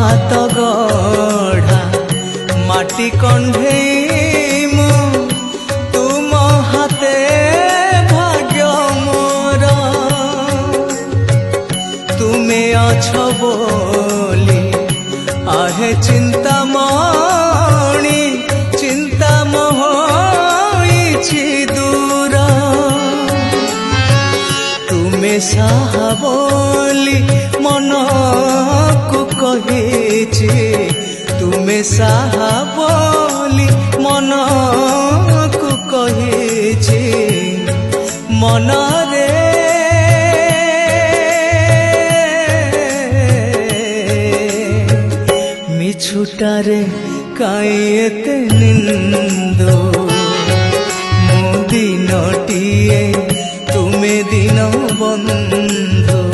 हाथ गढ़ा माटी कंढे मु तुम हाथे भाग्य मोर तुमे अछ बोली आहे चिंता मणि चिंता मोहिछि दूर तुमे साहा बोली मन को कहिछि तुमे साहा बोली मन को कहिछि मन रे मिछुटारे काई एते निंदो मो दिनटिए तुमे दिन बंधु